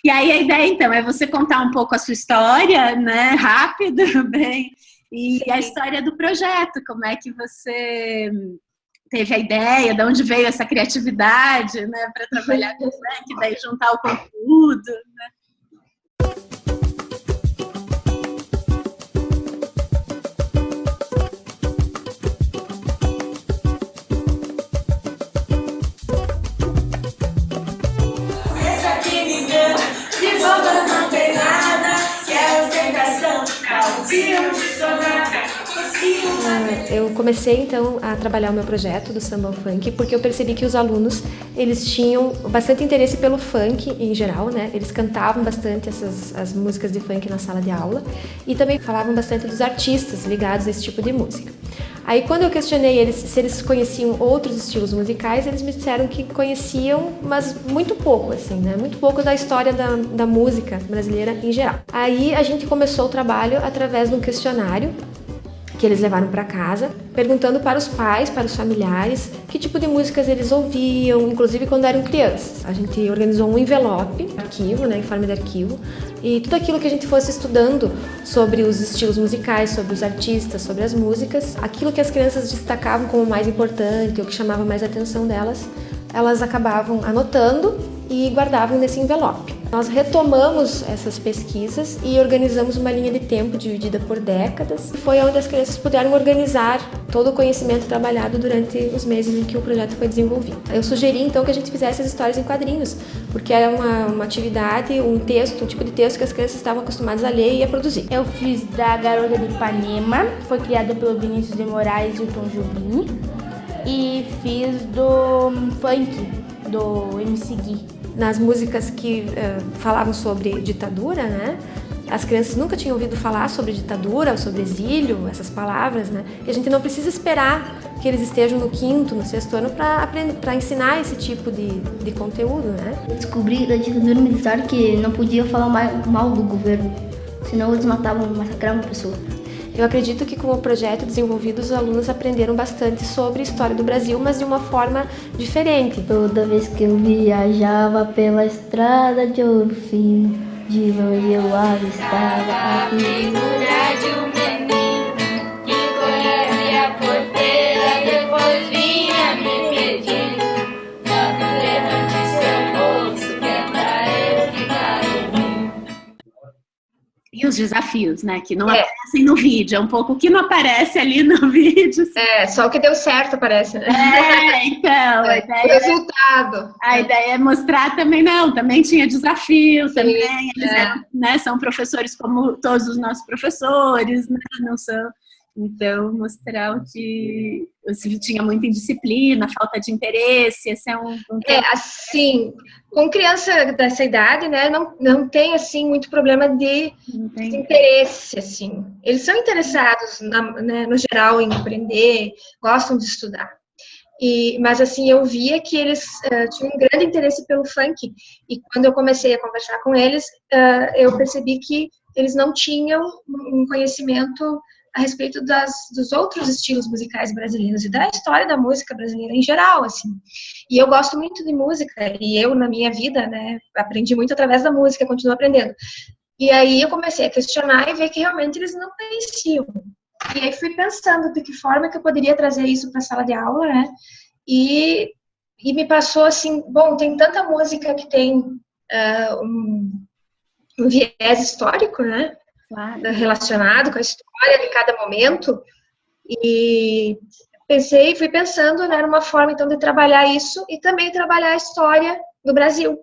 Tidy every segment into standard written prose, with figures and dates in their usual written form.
E aí a ideia, então, é você contar um pouco a sua história, né, rápido, bem, e a história do projeto, como é que você teve a ideia, de onde veio essa criatividade, né, para trabalhar com funk, daí juntar o conteúdo, né? Eu comecei então a trabalhar o meu projeto do Samba ao Funk porque eu percebi que os alunos eles tinham bastante interesse pelo funk em geral, né? Eles cantavam bastante as músicas de funk na sala de aula e também falavam bastante dos artistas ligados a esse tipo de música. Aí quando eu questionei eles se eles conheciam outros estilos musicais, eles me disseram que conheciam, mas muito pouco, assim, né? Muito pouco da história da música brasileira em geral. Aí a gente começou o trabalho através de um questionário que eles levaram para casa, perguntando para os pais, para os familiares, que tipo de músicas eles ouviam, inclusive quando eram crianças. A gente organizou um envelope, arquivo, né, em forma de arquivo, e tudo aquilo que a gente fosse estudando sobre os estilos musicais, sobre os artistas, sobre as músicas, aquilo que as crianças destacavam como mais importante, ou que chamava mais a atenção delas, elas acabavam anotando e guardavam nesse envelope. Nós retomamos essas pesquisas e organizamos uma linha de tempo dividida por décadas. Foi onde as crianças puderam organizar todo o conhecimento trabalhado durante os meses em que o projeto foi desenvolvido. Eu sugeri então que a gente fizesse as histórias em quadrinhos, porque era uma atividade, um texto, um tipo de texto que as crianças estavam acostumadas a ler e a produzir. Eu fiz da Garota de Ipanema, que foi criada pelo Vinícius de Moraes e o Tom Jobim, e fiz do funk, do MC Gui. Nas músicas que falavam sobre ditadura, né? As crianças nunca tinham ouvido falar sobre ditadura, sobre exílio, essas palavras, né? E a gente não precisa esperar que eles estejam no 5º, no 6º ano para ensinar esse tipo de conteúdo, né? Eu descobri da ditadura militar que não podia falar mal do governo, senão eles massacravam a pessoa. Eu acredito que com o projeto desenvolvido, os alunos aprenderam bastante sobre a história do Brasil, mas de uma forma diferente. Toda vez que eu viajava pela estrada de ouro fino, de longe eu avistava a figura de um menino que conhecia a porteira, depois vinha me pedindo: "Não levante seu bolso, que é pra eu ficar ouvindo." E os desafios, né, que não aparecem no vídeo, é um pouco o que não aparece ali no vídeo. Só o que deu certo aparece, né? Então, a ideia, o resultado. A ideia é mostrar também, também tinha desafio, sim, também, eles eram, né, são professores como todos os nossos professores, né, não são... Então, mostrar o que tinha muita indisciplina, falta de interesse, esse é um tema. Assim, com criança dessa idade, né, não tem, assim, muito problema de interesse, assim. Eles são interessados, né, no geral, em aprender, gostam de estudar. Mas, assim, eu via que eles tinham um grande interesse pelo funk. E quando eu comecei a conversar com eles, eu percebi que eles não tinham um conhecimento a respeito dos outros estilos musicais brasileiros e da história da música brasileira em geral, assim. E eu gosto muito de música, e eu, na minha vida, né, aprendi muito através da música, continuo aprendendo. E aí eu comecei a questionar e ver que realmente eles não conheciam. E aí fui pensando de que forma que eu poderia trazer isso para a sala de aula, né, e me passou assim, bom, tem tanta música que tem um viés histórico, né, claro, relacionado com a história de cada momento, e fui pensando, né, numa forma então de trabalhar isso e também trabalhar a história do Brasil.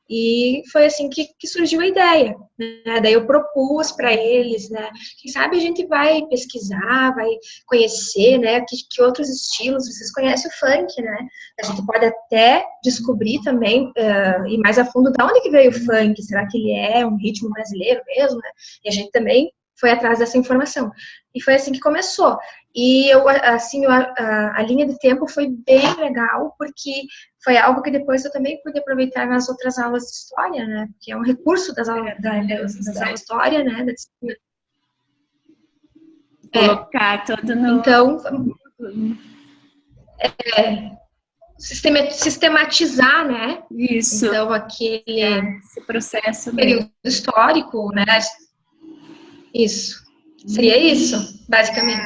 E foi assim que surgiu a ideia, né? Daí eu propus para eles, né? Quem sabe a gente vai pesquisar, vai conhecer, né? Que outros estilos, vocês conhecem o funk, né? A gente pode até descobrir também, ir mais a fundo, de onde que veio o funk, será que ele é um ritmo brasileiro mesmo, né? E a gente também foi atrás dessa informação. E foi assim que começou. E a linha de tempo foi bem legal, porque foi algo que depois eu também pude aproveitar nas outras aulas de história, né? Que é um recurso das aulas de história, né? Da disciplina. Colocar todo no... Então, sistematizar, né? Isso. Então, aquele esse processo período histórico, né? Isso. Seria isso, basicamente.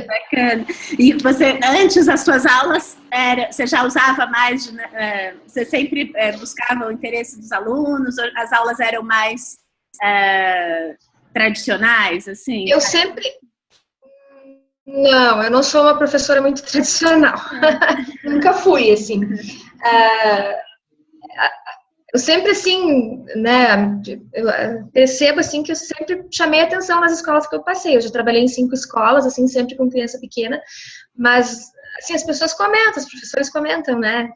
Bacana. E você, antes das suas aulas, você já usava mais, você sempre buscava o interesse dos alunos, as aulas eram mais tradicionais, assim? Eu sempre... Não, eu não sou uma professora muito tradicional. Nunca fui, assim. Eu sempre, assim, né, eu percebo, assim, que eu sempre chamei atenção nas escolas que eu passei. Eu já trabalhei em 5 escolas, assim, sempre com criança pequena, mas, assim, as pessoas comentam, os professores comentam, né,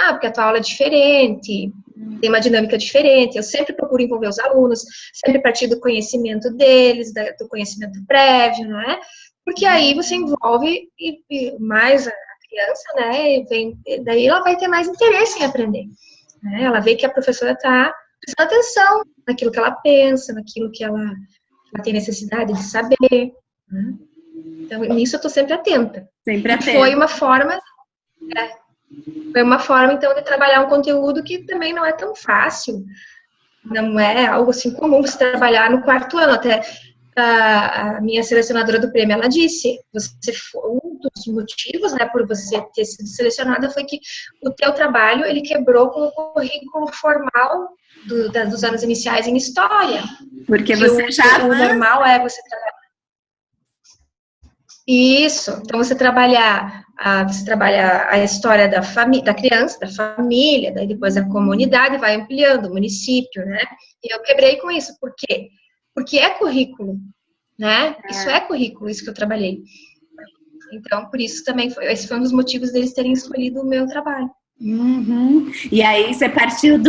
porque a tua aula é diferente, tem uma dinâmica diferente. Eu sempre procuro envolver os alunos, sempre partir do conhecimento deles, do conhecimento prévio, né, porque aí você envolve mais a criança, né, e daí ela vai ter mais interesse em aprender. Ela vê que a professora está prestando atenção naquilo que ela pensa, naquilo que ela tem necessidade de saber. Né? Então, nisso eu estou sempre atenta. Sempre atenta. Foi uma forma, então, de trabalhar um conteúdo que também não é tão fácil. Não é algo assim comum você trabalhar no 4º ano. Até a minha selecionadora do prêmio, ela disse, um dos motivos, né, por você ter sido selecionada foi que o teu trabalho, ele quebrou com o currículo formal dos anos iniciais em história. Porque você já... O normal é você trabalhar... Isso. Então, você trabalha a história da criança, da família, daí depois a comunidade, vai ampliando, o município, né? E eu quebrei com isso. Por quê? Porque é currículo, né? Isso é currículo, isso que eu trabalhei. Então, por isso também, esse foi um dos motivos deles terem escolhido o meu trabalho. Uhum. E aí você partiu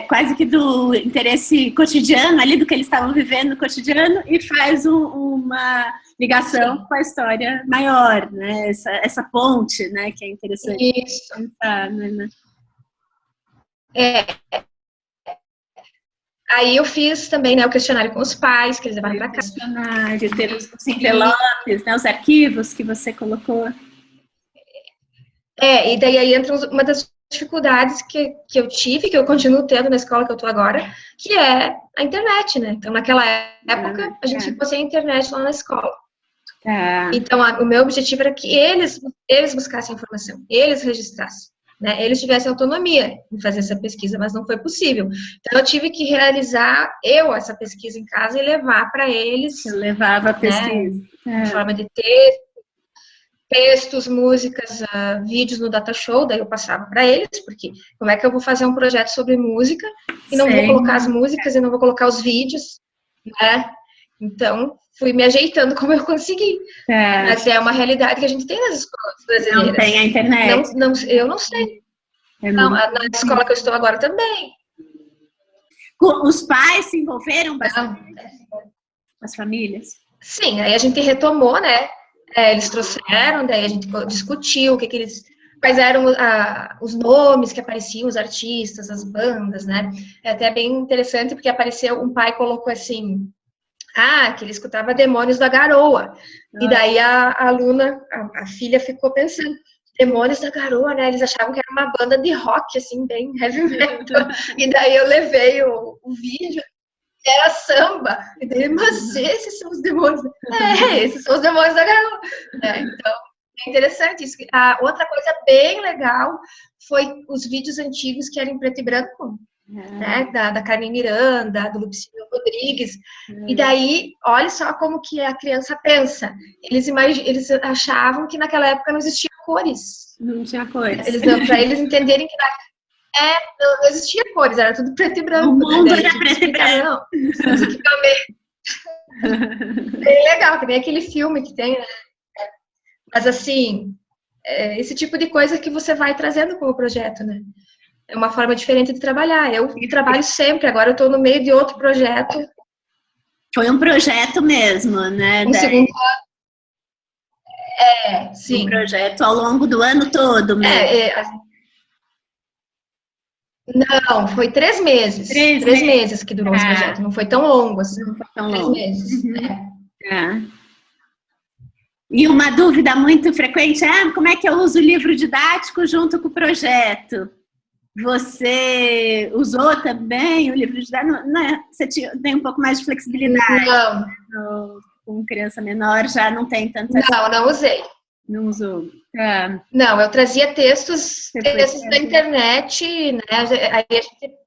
quase que do interesse cotidiano, ali do que eles estavam vivendo no cotidiano, e faz uma ligação Sim. com a história maior, né? Essa ponte, né? Que é interessante. Isso. Pensar, né? Aí eu fiz também, né, o questionário com os pais, que eles levaram para casa. Questionário, ter os envelopes, né, os arquivos que você colocou. E daí aí entra uma das dificuldades que eu tive, que eu continuo tendo na escola que eu tô agora, que é a internet, né? Então, naquela época, a gente ficou sem internet lá na escola. Então, o meu objetivo era que eles buscassem informação, eles registrassem. Né, eles tivessem autonomia em fazer essa pesquisa, mas não foi possível. Então, eu tive que realizar essa pesquisa em casa e levar para eles. Eu levava a pesquisa. Em forma de textos, músicas, vídeos no data show, daí eu passava para eles, porque como é que eu vou fazer um projeto sobre música e não vou colocar as músicas e não vou colocar os vídeos, né? Então, fui me ajeitando como eu consegui. Mas é uma realidade que a gente tem nas escolas brasileiras. Não tem a internet. Eu não sei. Na escola que eu estou agora também. Os pais se envolveram bastante com as famílias? Sim, aí a gente retomou, né? Eles trouxeram, daí a gente discutiu quais eram os nomes que apareciam, os artistas, as bandas, né? É até bem interessante, porque apareceu, um pai colocou assim... que ele escutava Demônios da Garoa. E daí a aluna, a filha, ficou pensando, Demônios da Garoa, né? Eles achavam que era uma banda de rock, assim, bem heavy metal. E daí eu levei o vídeo, era samba. E daí, mas esses são os demônios. Esses são os Demônios da Garoa. Então, é interessante isso. A outra coisa bem legal foi os vídeos antigos que eram em preto e branco. Né, da Carmen Miranda, do Lupicínio Rodrigues. E daí, olha só como que a criança pensa. Eles achavam que naquela época não existia cores. Não tinha cores. Para eles entenderem que não existia cores, era tudo preto e branco. O mundo era preto e branco. Não, os equipamentos. Bem legal, que nem aquele filme que tem, né? Mas assim, esse tipo de coisa que você vai trazendo com o projeto, né? É uma forma diferente de trabalhar. Eu trabalho sempre, agora eu estou no meio de outro projeto. Foi um projeto mesmo, né? Segundo ano. Sim. Um projeto ao longo do ano todo mesmo. Não, foi 3 meses. 3 meses que durou esse projeto. Não foi tão longo assim. Não foi tão 3 longo. meses. E uma dúvida muito frequente é como é que eu uso o livro didático junto com o projeto? Você usou também o livro didático? Não, você tem um pouco mais de flexibilidade. Não. Com criança menor já não tem tanta... Não usei. Não usou. Tá. Não, eu trazia textos da internet, né? Aí a gente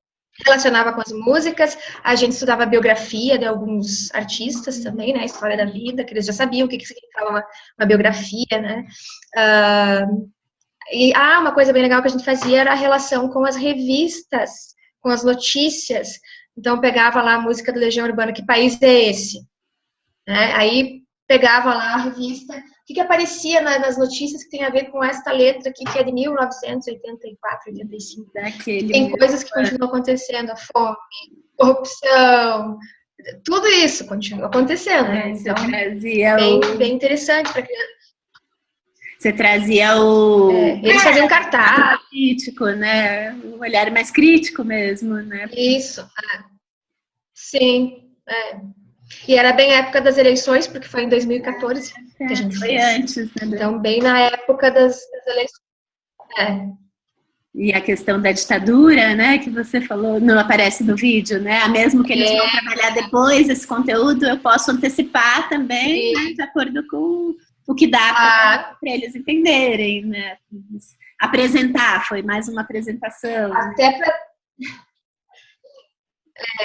relacionava com as músicas, a gente estudava a biografia de alguns artistas também, né? A história da vida, que eles já sabiam o que significava uma biografia, né? Uma coisa bem legal que a gente fazia era a relação com as revistas, com as notícias. Então, pegava lá a música do Legião Urbana, que país é esse? Né? Aí, pegava lá a revista, o que aparecia nas notícias que tem a ver com esta letra aqui, que é de 1984, 85. Tem coisas que continuam acontecendo, a fome, corrupção, tudo isso continua acontecendo. Né? Então, bem interessante para criança. Você trazia o... eles faziam cartaz. Crítico, né? Um olhar mais crítico mesmo, né? Isso. Sim. E era bem a época das eleições, porque foi em 2014 que a gente foi fez. Antes, né? Então, bem na época das eleições. E a questão da ditadura, né, que você falou, não aparece no vídeo, né? Mesmo que eles vão trabalhar depois esse conteúdo, eu posso antecipar também, né, de acordo com o que dá para eles entenderem, né? Apresentar, foi mais uma apresentação.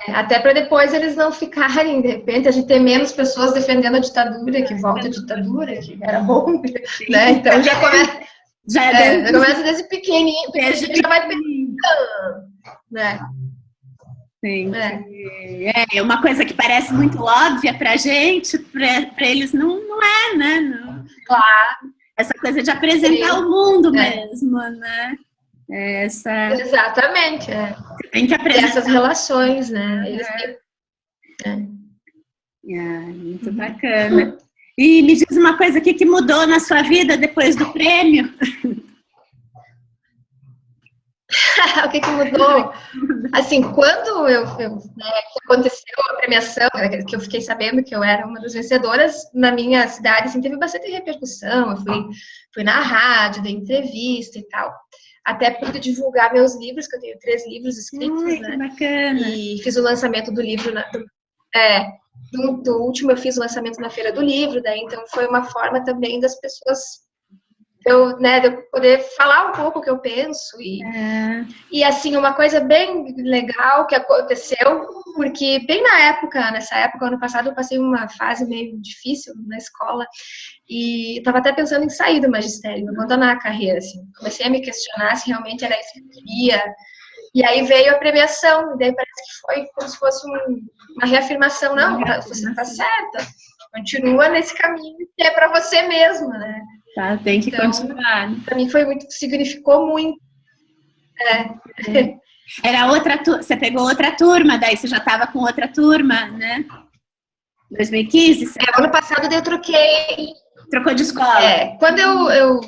Até para depois eles não ficarem, de repente, a gente ter menos pessoas defendendo a ditadura, que volta a ditadura, que era bom, né? Então já começa... Já começa desde pequenininho, já vai pensando, né? Sim. É uma coisa que parece muito óbvia pra gente, pra eles não é, né? Não. Claro. Essa coisa de apresentar o mundo mesmo, né? Exatamente. Você tem que apresentar essas relações, né? Muito bacana. E me diz uma coisa aqui que mudou na sua vida depois do prêmio. O que mudou? Assim, quando aconteceu a premiação, que eu fiquei sabendo que eu era uma das vencedoras, na minha cidade, assim, teve bastante repercussão. Eu fui na rádio, dei entrevista e tal. Até pude divulgar meus livros, que eu tenho 3 livros escritos, né? Que bacana. E fiz o lançamento do livro, do último eu fiz o lançamento na Feira do Livro, daí então foi uma forma também das pessoas de eu poder falar um pouco o que eu penso e assim, uma coisa bem legal que aconteceu, porque bem nessa época, ano passado, eu passei uma fase meio difícil na escola e estava até pensando em sair do magistério, abandonar a carreira, assim. Comecei a me questionar se realmente era isso que eu queria. E aí veio a premiação, e daí parece que foi como se fosse uma reafirmação. Não, você está certa, continua nesse caminho que é para você mesmo, né? Tá, tem que continuar. Para mim significou muito. Era você pegou outra turma, daí você já estava com outra turma, né? 2015? Ano passado eu troquei. Trocou de escola? Quando eu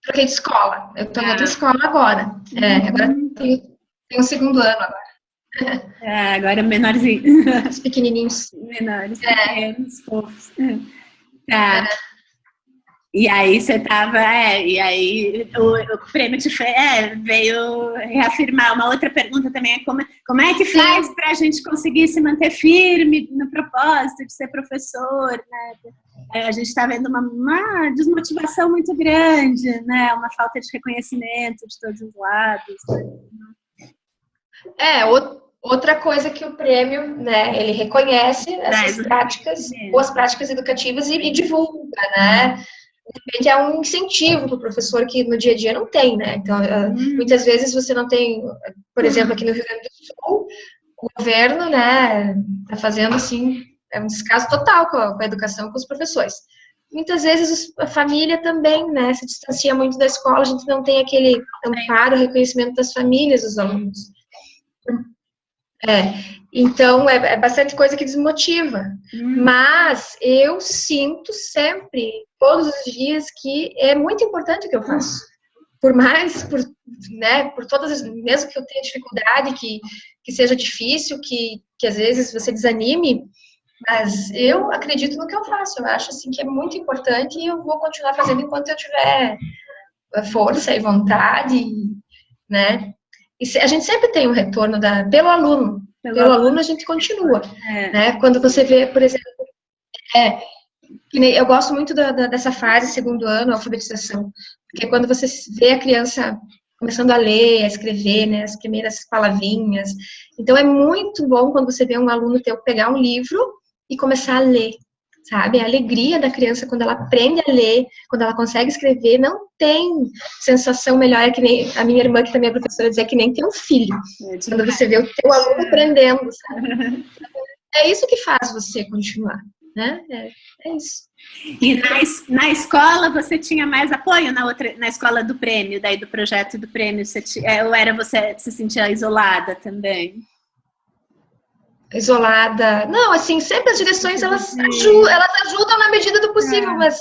troquei de escola. Eu estou em outra escola agora. Agora tenho um segundo ano agora. Agora menorzinho. Os pequenininhos. Menores, pequenos, fofos. Tá. E aí você tava, e aí o prêmio veio reafirmar. Uma outra pergunta também é como é que faz para a gente conseguir se manter firme no propósito de ser professor, né? A gente está vendo uma desmotivação muito grande, né? Uma falta de reconhecimento de todos os lados. Outra coisa que o prêmio, né, ele reconhece essas práticas, boas práticas educativas e divulga, né? De repente é um incentivo para o professor que no dia a dia não tem, né? Então, muitas vezes você não tem, por exemplo, aqui no Rio Grande do Sul, o governo, né, está fazendo assim, um descaso total com a educação, com os professores. Muitas vezes a família também, né, se distancia muito da escola, a gente não tem aquele amparo, reconhecimento das famílias dos alunos. Então, é bastante coisa que desmotiva. Mas eu sinto sempre, todos os dias, que é muito importante o que eu faço. Por todas, mesmo que eu tenha dificuldade, que seja difícil, que às vezes você desanime, Mas eu acredito no que eu faço. Eu acho assim que é muito importante e eu vou continuar fazendo enquanto eu tiver força e vontade, né? E a gente sempre tem um retorno pelo aluno. Pelo aluno a gente continua, né? Quando você vê, por exemplo, eu gosto muito dessa fase, segundo ano, alfabetização, porque quando você vê a criança começando a ler, a escrever, né, as primeiras palavrinhas, então é muito bom quando você vê um aluno teu pegar um livro e começar a ler, sabe? A alegria da criança quando ela aprende a ler, quando ela consegue escrever, não tem sensação melhor, é que nem a minha irmã, que também é professora, dizia que nem ter um filho, quando você vê o teu aluno aprendendo, sabe? É isso que faz você continuar, né? É isso. E na escola você tinha mais apoio na escola do prêmio, daí do projeto do prêmio, ou você se sentia isolada também? Isolada. Não, assim, sempre as direções, elas ajudam na medida do possível, mas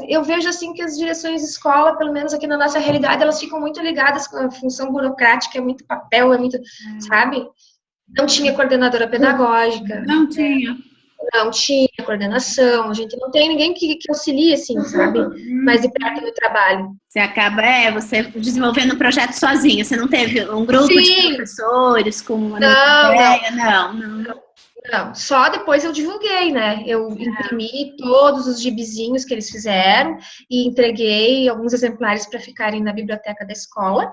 eu vejo, assim, que as direções de escola, pelo menos aqui na nossa realidade, elas ficam muito ligadas com a função burocrática, é muito papel, é muito, sabe? Não tinha coordenadora pedagógica. Não tinha. Não tinha coordenação, a gente não tem ninguém que auxilie, assim, sabe? Mais de perto do trabalho. Você acaba, você desenvolvendo o projeto sozinha, você não teve um grupo de professores com uma ideia? Não, só depois eu divulguei, né? Eu imprimi todos os gibizinhos que eles fizeram e entreguei alguns exemplares para ficarem na biblioteca da escola.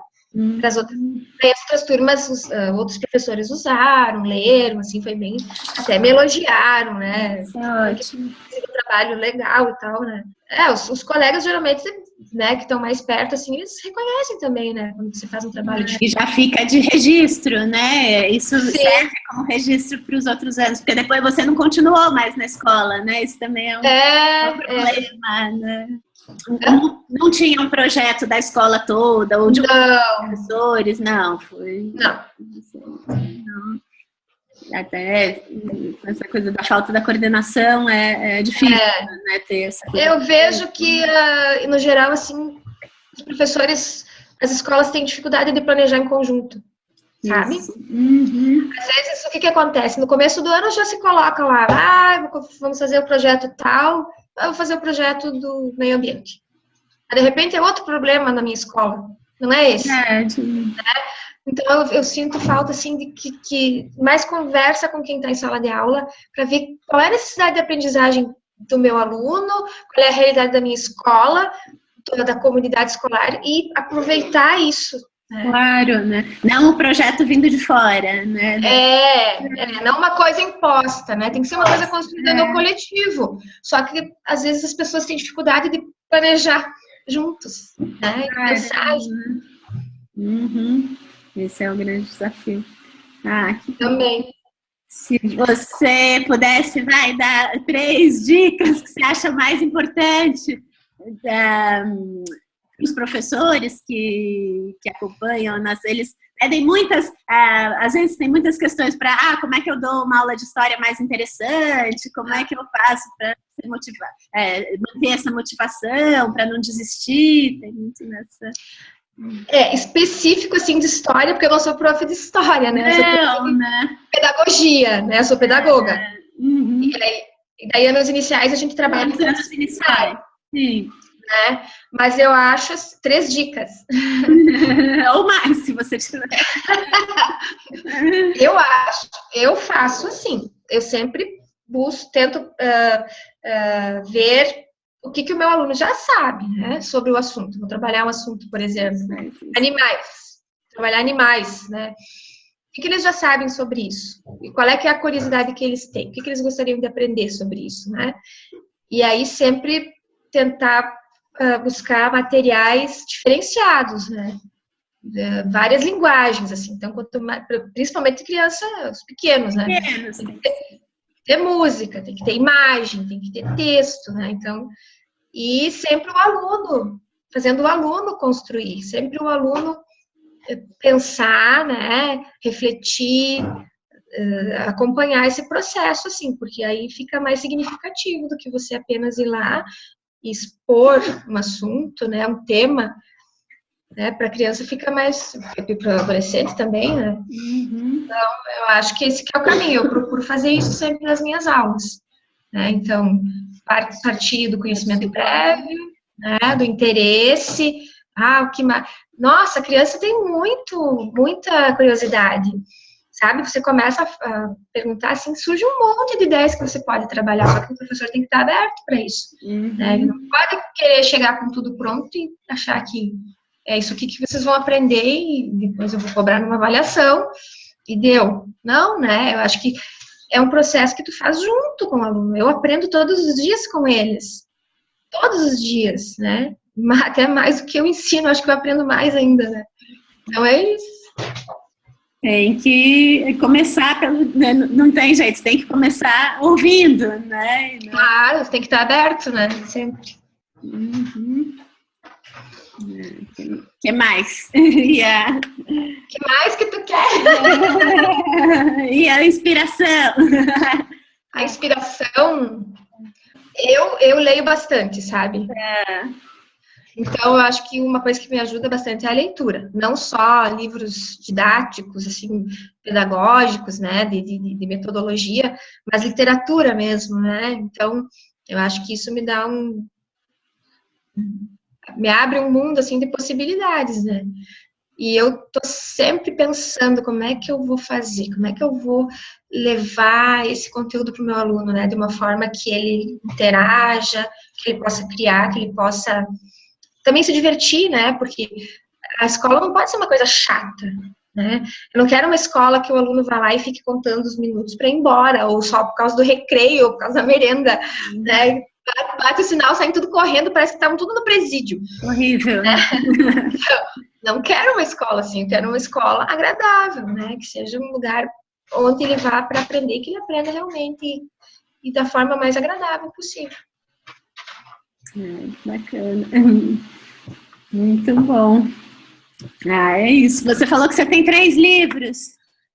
Para as outras turmas, outros professores usaram, leram, assim, foi bem, até me elogiaram, né? Ótimo. Um trabalho legal e tal, né? Os colegas geralmente, né, que estão mais perto, assim, eles reconhecem também, né, quando você faz um trabalho E já fica de registro, né? Isso Sim. serve como registro para os outros anos, porque depois você não continuou mais na escola, né? Isso também é um problema, né? Não tinha um projeto da escola toda, ou de professores, não, foi... Não. Até essa coisa da falta da coordenação é difícil, né, ter essa coisa. Eu vejo que, no geral, assim, os professores, as escolas têm dificuldade de planejar em conjunto, sabe? Às vezes, o que acontece? No começo do ano já se coloca lá, vamos fazer o projeto tal, eu vou fazer o projeto do meio ambiente. De repente é outro problema na minha escola, não é esse? Né? Então eu sinto falta assim de que mais conversa com quem está em sala de aula para ver qual é a necessidade de aprendizagem do meu aluno, qual é a realidade da minha escola, toda da comunidade escolar e aproveitar isso. Né? Claro, né? Não o projeto vindo de fora, né? Não uma coisa imposta, né? Tem que ser uma coisa construída no coletivo. Só que, às vezes, as pessoas têm dificuldade de planejar juntos, né? Pensar. Esse é o grande desafio. Também. Se você pudesse, dar 3 dicas que você acha mais importante os professores que acompanham, eles pedem muitas, às vezes tem muitas questões para, como é que eu dou uma aula de história mais interessante, como é que eu faço para manter essa motivação, para não desistir, tem muito nessa... específico, assim, de história, porque eu não sou prof de história, né? né? Pedagogia, né? Eu sou pedagoga. E daí, anos iniciais, a gente trabalha... Anos iniciais, sim. Né? Mas eu acho 3 dicas. Ou mais, se você tiver. Eu faço assim. Eu sempre tento ver o que o meu aluno já sabe, né, sobre o assunto. Vou trabalhar um assunto, por exemplo, animais. Trabalhar animais, né? O que eles já sabem sobre isso? E qual é que é a curiosidade que eles têm? O que eles gostariam de aprender sobre isso, né? E aí sempre tentar buscar materiais diferenciados, né? Várias linguagens, assim. Então, principalmente crianças pequenos, né? Tem que ter música, tem que ter imagem, tem que ter texto, né? Então, e sempre o aluno, fazendo o aluno construir, sempre o aluno pensar, né? Refletir, acompanhar esse processo, assim, porque aí fica mais significativo do que você apenas ir lá expor um assunto, né, um tema, né, para a criança fica mais, para o adolescente também, né, Eu acho que esse que é o caminho. Eu procuro fazer isso sempre nas minhas aulas, né? Então, partir do conhecimento prévio, né? Do interesse. O que mais? Nossa, a criança tem muita curiosidade, sabe? Você começa a perguntar, assim, surge um monte de ideias que você pode trabalhar, só que o professor tem que estar aberto para isso, né? Ele não pode querer chegar com tudo pronto e achar que é isso aqui que vocês vão aprender e depois eu vou cobrar numa avaliação e deu. Não, né? Eu acho que é um processo que tu faz junto com o aluno. Eu aprendo todos os dias com eles. Todos os dias, né? Até mais do que eu ensino, acho que eu aprendo mais ainda, né? Então é isso. Tem que começar né? Não tem jeito, tem que começar ouvindo, né? Claro, você tem que estar aberto, né? Sempre. Que mais? Que mais que tu quer? E a inspiração? A inspiração, eu leio bastante, sabe? Então, eu acho que uma coisa que me ajuda bastante é a leitura. Não só livros didáticos, assim, pedagógicos, né, de metodologia, mas literatura mesmo, né? Então, eu acho que isso me dá me abre um mundo, assim, de possibilidades, né? E eu tô sempre pensando como é que eu vou fazer, como é que eu vou levar esse conteúdo para o meu aluno, né? De uma forma que ele interaja, que ele possa criar, que ele possa também se divertir, né? Porque a escola não pode ser uma coisa chata, né? Eu não quero uma escola que o aluno vá lá e fique contando os minutos para ir embora, ou só por causa do recreio, ou por causa da merenda, né? Bate o sinal, saem tudo correndo, parece que estavam tudo no presídio. Horrível, né? Não quero uma escola assim, eu quero uma escola agradável, né? Que seja um lugar onde ele vá para aprender, que ele aprenda realmente e da forma mais agradável possível. Bacana. Muito bom. É isso. Você falou que você tem 3 livros.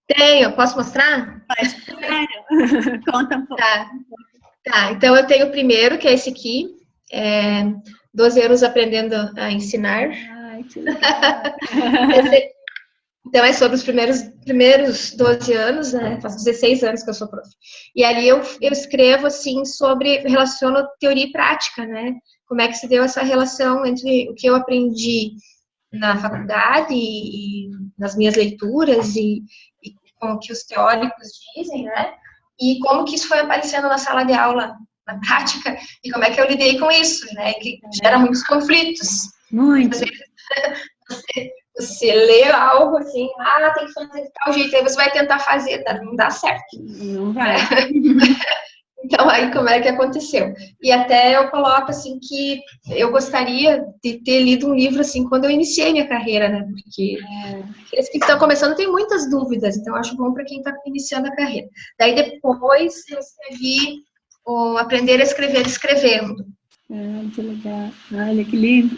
Tenho. Posso mostrar? Pode, claro. Conta um pouco. Tá, então eu tenho o primeiro, que é esse aqui. 12 anos aprendendo a ensinar. Ai, que legal. Então é sobre os primeiros 12 anos, né? Faz 16 anos que eu sou prof. E ali eu escrevo, assim, relaciono teoria e prática, né? Como é que se deu essa relação entre o que eu aprendi na faculdade e nas minhas leituras e com o que os teóricos dizem, né? E como que isso foi aparecendo na sala de aula, na prática, e como é que eu lidei com isso, né? Que gera muitos conflitos. Muito. Às vezes, você lê algo assim, tem que fazer de tal jeito, aí você vai tentar fazer, não dá certo. Não vai. Então, aí como é que aconteceu? E até eu coloco, assim, que eu gostaria de ter lido um livro, assim, quando eu iniciei minha carreira, né? Porque aqueles que estão começando têm muitas dúvidas, então eu acho bom para quem está iniciando a carreira. Daí depois eu escrevi o Aprender a Escrever Escrevendo. Que legal. Olha que lindo.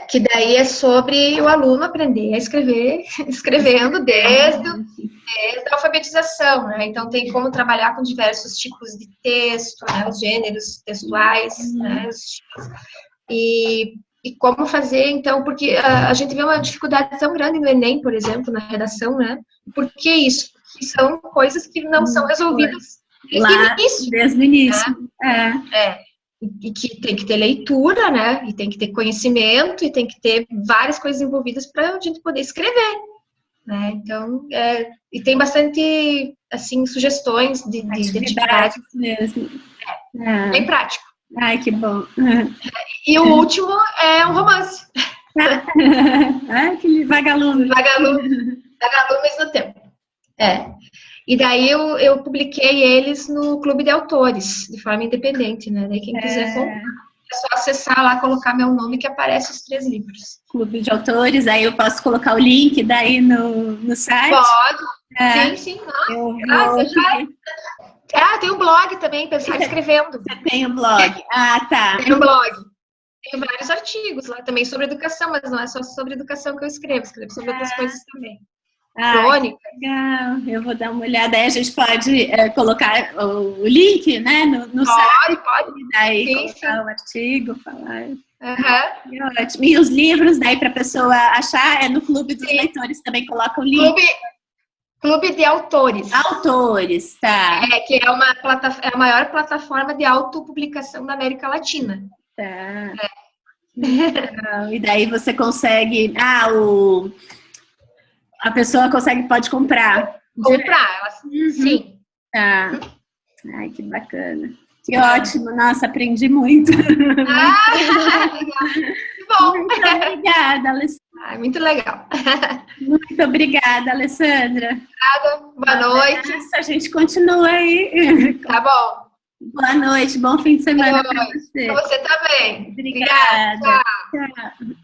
Que daí é sobre o aluno aprender a escrever, escrevendo desde a alfabetização, né? Então tem como trabalhar com diversos tipos de texto, né? Os gêneros textuais, né? Os tipos. E como fazer, então, porque a gente vê uma dificuldade tão grande no Enem, por exemplo, na redação, né? Por que isso? Porque são coisas que não são resolvidas desde o início. Né? E que tem que ter leitura, né? E tem que ter conhecimento, e tem que ter várias coisas envolvidas para a gente poder escrever, né? Então, e tem bastante, assim, sugestões de atividades mesmo. Bem prático. Ai, que bom. E o último é um romance. Que vagalume. Vagalumes no tempo. E daí eu publiquei eles no Clube de Autores, de forma independente, né? Daí quem quiser comprar, é só acessar lá, colocar meu nome que aparece os 3 livros. Clube de Autores, aí eu posso colocar o link daí no site? Pode. Sim. Tem um blog também, Pensar Escrevendo. Você tem um blog? Tá. Tem um blog. Tem vários artigos lá também sobre educação, mas não é só sobre educação que eu escrevo sobre outras coisas também. Crônica. Legal, eu vou dar uma olhada. Aí a gente pode colocar o link, né, no site. Pode. Daí colocar o artigo, falar. Ótimo. E os livros, daí para a pessoa achar, no Clube dos Leitores também coloca o link. Clube de Autores. Autores, tá. Que é é a maior plataforma de autopublicação da América Latina. Tá. E daí você consegue... a pessoa pode comprar. Comprar, sim. Tá. Ai, que bacana. Que ótimo. Nossa, aprendi muito. Legal. Que bom. Muito obrigada, Alessandra. Muito legal. Muito obrigada, Alessandra. Boa noite. A gente continua aí. Tá bom. Boa noite, bom fim de semana para você. Para você também. Obrigada. Tchau. Tchau.